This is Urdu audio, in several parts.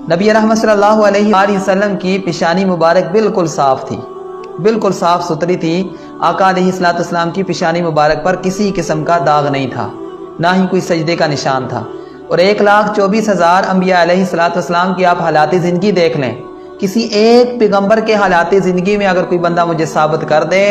نبی رحمت صلی اللہ علیہ وآلہ وسلم کی پیشانی مبارک بالکل صاف تھی، بالکل صاف ستھری تھی۔ آقا علیہ الصلوۃ والسلام کی پیشانی مبارک پر کسی قسم کا داغ نہیں تھا، نہ ہی کوئی سجدے کا نشان تھا۔ اور 1,24,000 انبیاء علیہ الصلوۃ والسلام کی آپ حالات زندگی دیکھ لیں، کسی ایک پیغمبر کے حالات زندگی میں اگر کوئی بندہ مجھے ثابت کر دے،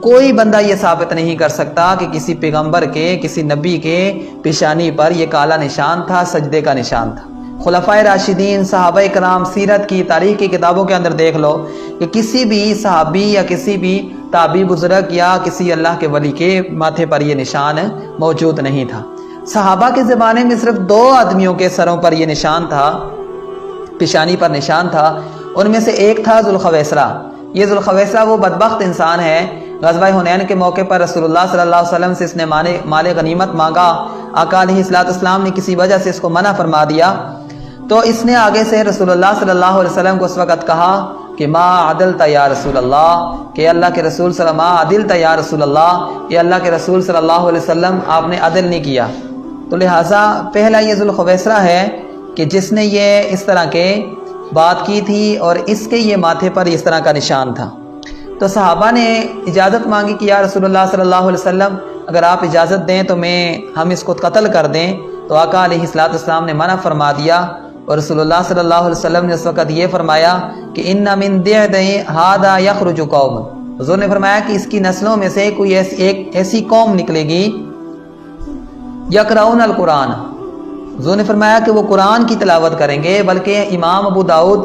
کوئی بندہ یہ ثابت نہیں کر سکتا کہ کسی پیغمبر کے، کسی نبی کے پیشانی پر یہ کالا نشان تھا، سجدے کا نشان تھا۔ خلفائے راشدین، صحابہ کرام، سیرت کی، تاریخ کی کتابوں کے اندر دیکھ لو کہ کسی بھی صحابی یا کسی بھی تابعی بزرگ یا کسی اللہ کے ولی کے ماتھے پر یہ نشان موجود نہیں تھا۔ صحابہ کے زمانے میں صرف 2 آدمیوں کے سروں پر یہ نشان تھا، پیشانی پر نشان تھا۔ ان میں سے ایک تھا ذوالخویسرہ۔ یہ ذوالخویسرہ وہ بدبخت انسان ہے، غزوہ حنین کے موقع پر رسول اللہ صلی اللہ علیہ وسلم سے اس نے مال غنیمت مانگا، آقا علیہ الصلوۃ والسلام نے کسی وجہ سے اس کو منع فرما دیا، تو اس نے آگے سے رسول اللہ صلی اللہ علیہ وسلم کو اس وقت کہا کہ ما عدلت یا رسول اللہ، کہ اللہ کے رسول صلی اللہ عدلت یا رسول اللہ، کہ اللہ کے رسول صلی اللہ علیہ وسلم آپ نے عدل نہیں کیا۔ تو لہٰذا پہلا یہ ذوالخویسرہ ہے کہ جس نے یہ اس طرح کے بات کی تھی اور اس کے یہ ماتھے پر اس طرح کا نشان تھا۔ تو صحابہ نے اجازت مانگی کہ یا رسول اللہ صلی اللہ علیہ وسلم اگر آپ اجازت دیں تو ہم اس کو قتل کر دیں، تو آقا علیہ الصلوۃ والسلام نے منع فرما دیا، اور رسول اللہ صلی اللہ علیہ وسلم نے اس وقت یہ فرمایا کہ ان من دعد ھذا یخرج قوم، حضور نے فرمایا کہ اس کی نسلوں میں سے کوئی ایسی قوم نکلے گی یقرؤون القرآن، حضور نے فرمایا کہ وہ قرآن کی تلاوت کریں گے۔ بلکہ امام ابو داؤد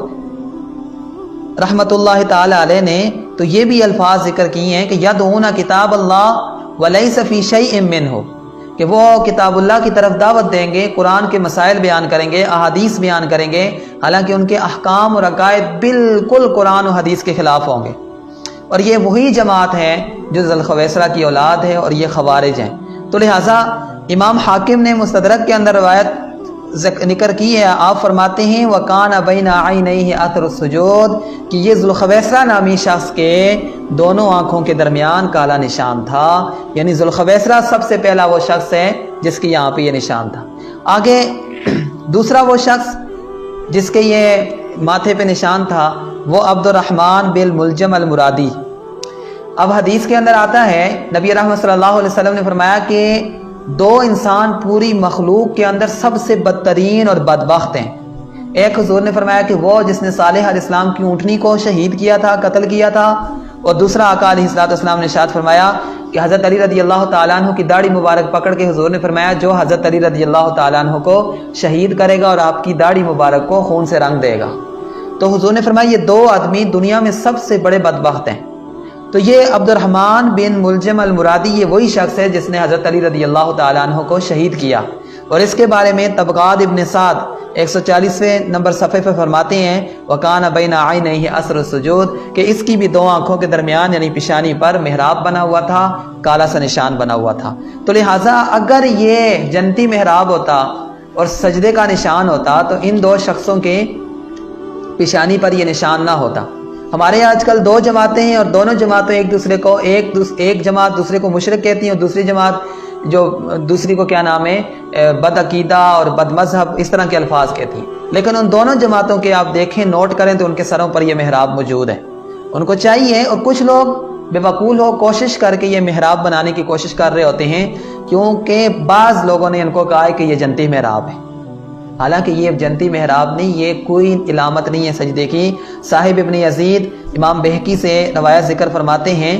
رحمۃ اللہ تعالی علیہ نے تو یہ بھی الفاظ ذکر کیے ہیں کہ یدعون کتاب اللہ ولیس فی شیء منہ، کہ وہ کتاب اللہ کی طرف دعوت دیں گے، قرآن کے مسائل بیان کریں گے، احادیث بیان کریں گے، حالانکہ ان کے احکام اور عقائد بالکل قرآن و حدیث کے خلاف ہوں گے۔ اور یہ وہی جماعت ہے جو ذوالخویسرہ کی اولاد ہے، اور یہ خوارج ہیں۔ تو لہٰذا امام حاکم نے مستدرک کے اندر روایت ذکر کی ہے، آپ فرماتے ہیں وَقَانَ بَيْنَ عَيْنَيْهِ أَثْرُ السُّجُودِ، کہ یہ ذوالخویسرہ نامی شخص کے دونوں آنکھوں کے درمیان کالا نشان تھا، یعنی ذوالخویسرہ سب سے پہلا وہ شخص ہے جس کے یہاں پہ یہ نشان تھا۔ آگے دوسرا وہ شخص جس کے یہ ماتھے پہ نشان تھا وہ عبد الرحمن بن ملجم المرادی۔ اب حدیث کے اندر آتا ہے نبی رحمت صلی اللہ علیہ وسلم نے فرمایا کہ 2 انسان پوری مخلوق کے اندر سب سے بدترین اور بدبخت ہیں۔ ایک حضور نے فرمایا کہ وہ جس نے صالح علیہ السلام کی اونٹنی کو شہید کیا تھا، قتل کیا تھا، اور دوسرا آقا علیہ الصلوۃ والسلام نے ارشاد فرمایا کہ حضرت علی رضی اللہ تعالیٰ عنہ کی داڑھی مبارک پکڑ کے حضور نے فرمایا جو حضرت علی رضی اللہ تعالیٰ عنہ کو شہید کرے گا اور آپ کی داڑھی مبارک کو خون سے رنگ دے گا۔ تو حضور نے فرمایا یہ 2 آدمی دنیا میں سب سے بڑے بدبخت ہیں۔ تو یہ عبد الرحمن بن ملجم المرادی یہ وہی شخص ہے جس نے حضرت علی رضی اللہ تعالیٰ عنہ کو شہید کیا، اور اس کے بارے میں طبقات ابن سعد 140ویں نمبر صفحے پہ فرماتے ہیں وَقَانَ بَيْنَ عَيْنَيْهِ أَثْرُ السُّجُودِ، کہ اس کی بھی 2 آنکھوں کے درمیان یعنی پیشانی پر محراب بنا ہوا تھا، کالا سا نشان بنا ہوا تھا۔ تو لہٰذا اگر یہ جنتی محراب ہوتا اور سجدے کا نشان ہوتا تو ان 2 شخصوں کے پیشانی پر یہ نشان نہ ہوتا۔ ہمارے آج کل 2 جماعتیں ہیں، اور دونوں جماعتیں ایک دوسرے کو ایک جماعت دوسرے کو مشرک کہتی ہیں، اور دوسری جماعت جو دوسری کو کیا نام ہے بد عقیدہ اور بد مذہب، اس طرح کے الفاظ کہتی ہیں۔ لیکن ان دونوں جماعتوں کے آپ دیکھیں، نوٹ کریں تو ان کے سروں پر یہ محراب موجود ہے۔ ان کو چاہیے، اور کچھ لوگ بے وقول ہو کوشش کر کے یہ محراب بنانے کی کوشش کر رہے ہوتے ہیں، کیونکہ بعض لوگوں نے ان کو کہا ہے کہ یہ جنتی محراب ہے، حالانکہ یہ جنتی محراب نہیں، یہ کوئی علامت نہیں ہے سجدے کی۔ صاحب ابن یزید امام بہقی سے روایت ذکر فرماتے ہیں،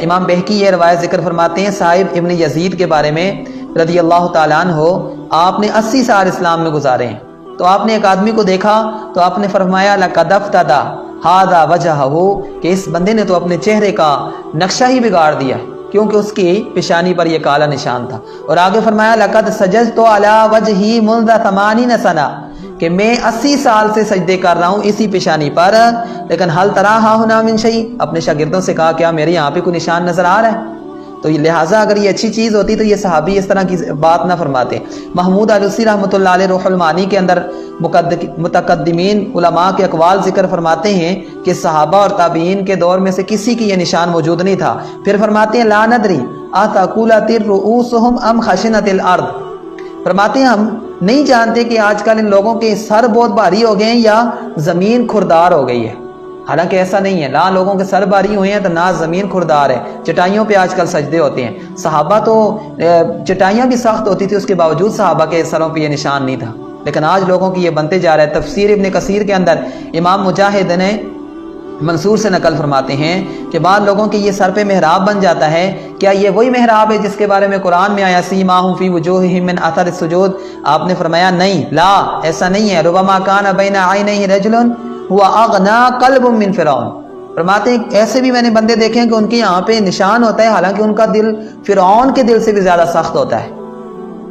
امام بہقی یہ روایت ذکر فرماتے ہیں صاحب ابن یزید کے بارے میں رضی اللہ تعالیٰ عنہ، آپ نے 80 سال اسلام میں گزارے ہیں۔ تو آپ نے ایک آدمی کو دیکھا تو آپ نے فرمایا لَقَدْ افْتَدَا هَذَا وَجْهَهُ، کہ اس بندے نے تو اپنے چہرے کا نقشہ ہی بگاڑ دیا، کیونکہ اس کی پیشانی پر یہ کالا نشان تھا۔ اور آگے فرمایا لَقَدْ سَجَدْتُ عَلَى وَجْهِي مُنذَ 80 سَنَةً، کہ میں 80 سال سے سجدے کر رہا ہوں اسی پیشانی پر، لیکن حل ترا ہا ہونا من شیء، اپنے شاگردوں سے کہا کیا میرے یہاں پہ کوئی نشان نظر آ رہا ہے؟ تو لہٰذا اگر یہ اچھی چیز ہوتی تو یہ صحابی اس طرح کی بات نہ فرماتے۔ محمود علوسی رحمۃ اللہ علیہ روح المعانی کے اندر متقدمین علماء کے اقوال ذکر فرماتے ہیں کہ صحابہ اور تابعین کے دور میں سے کسی کی یہ نشان موجود نہیں تھا۔ پھر فرماتے ہیں لا ندری اتاکولت الرؤوسهم ام خشنت الارض، فرماتے ہیں ہم نہیں جانتے کہ آج کل ان لوگوں کے سر بہت بھاری ہو گئے ہیں یا زمین کھردار ہو گئی ہے. حالانکہ ایسا نہیں ہے، نہ لوگوں کے سر بھاری ہوئے ہیں تو نہ زمین کھردار ہے. چٹائیوں پہ آج کل سجدے ہوتے ہیں. صحابہ تو چٹائیاں بھی سخت ہوتی تھی، اس کے باوجود صحابہ کے سروں پہ یہ نشان نہیں تھا. لیکن آج لوگوں کی یہ بنتے جا رہا ہے. تفسیر ابن کثیر کے اندر امام مجاہد نے منصور سے نقل فرماتے ہیں کہ بعض لوگوں کے یہ سر پہ محراب بن جاتا ہے. کیا یہ وہی محراب ہے جس کے بارے میں قرآن میں آیا سیماہم فی وجوہہم من اثر السجود؟ آپ نے فرمایا نہیں، لا، ایسا نہیں ہے. ربما کان بین عینیہ رجل هو اغنا قلب من فرعون. فرماتے ہیں ایسے بھی میں نے بندے دیکھے ہیں کہ ان کے یہاں پہ نشان ہوتا ہے، حالانکہ ان کا دل فرعون کے دل سے بھی زیادہ سخت ہوتا ہے.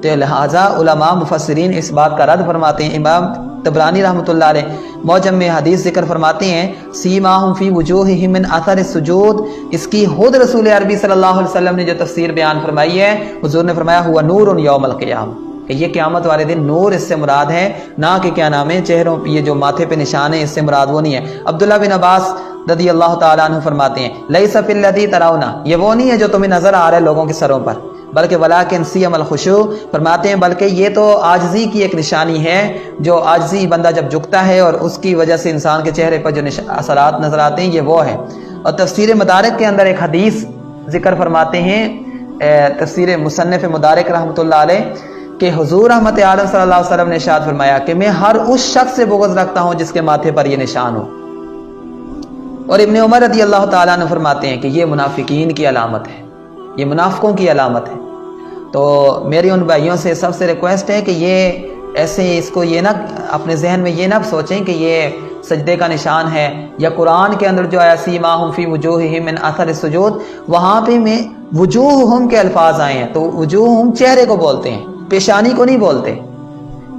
تو لہٰذا علماء مفسرین اس بات کا رد فرماتے ہیں. امام طبرانی رحمۃ اللہ علیہ معجم میں حدیث ذکر فرماتے ہیں سیماہم فی وجوہہم من اثر السجود. اس کی خود رسول عربی صلی اللہ علیہ وسلم نے جو تفسیر بیان فرمائی ہے، حضور نے فرمایا ہوا نور یوم القیامہ، کہ یہ قیامت والے دن نور اس سے مراد ہے، نہ کہ کیا نام ہے چہروں یہ جو ماتھے پہ نشان ہے اس سے مراد وہ نہیں ہے. عبداللہ بن عباس رضی اللہ تعالیٰ عنہ فرماتے ہیں لیس فی الذی ترون، یہ وہ نہیں ہے جو تمہیں نظر آ رہا ہے لوگوں کے سروں پر، بلکہ ولکن سیم الخشوع، فرماتے ہیں بلکہ یہ تو عاجزی کی ایک نشانی ہے. جو عاجزی بندہ جب جھکتا ہے اور اس کی وجہ سے انسان کے چہرے پر جو اثرات نظر آتے ہیں یہ وہ ہے. اور تفسیر مدارک کے اندر ایک حدیث ذکر فرماتے ہیں تفسیر مصنف مدارک رحمۃ اللہ علیہ کہ حضور رحمت عالم صلی اللہ علیہ وسلم نے ارشاد فرمایا کہ میں ہر اس شخص سے بغض رکھتا ہوں جس کے ماتھے پر یہ نشان ہو. اور ابن عمر رضی اللہ تعالیٰ عنہ فرماتے ہیں کہ یہ منافقین کی علامت ہے، یہ منافقوں کی علامت ہے. تو میری ان بھائیوں سے سب سے ریکویسٹ ہے کہ یہ ایسے اس کو یہ نہ اپنے ذہن میں یہ نہ سوچیں کہ یہ سجدے کا نشان ہے، یا قرآن کے اندر جو آیا سیماہم فی وجوہہم من اثر السجود، وہاں پہ میں وجوہہم کے الفاظ آئے ہیں تو وجوہہم چہرے کو بولتے ہیں، پیشانی کو نہیں بولتے.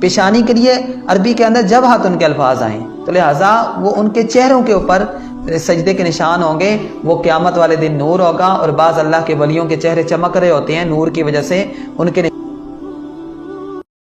پیشانی کے لیے عربی کے اندر جبہۃ ان کے الفاظ آئے، تو لہٰذا وہ ان کے چہروں کے اوپر سجدے کے نشان ہوں گے. وہ قیامت والے دن نور ہوگا، اور بعض اللہ کے ولیوں کے چہرے چمک رہے ہوتے ہیں نور کی وجہ سے، ان کے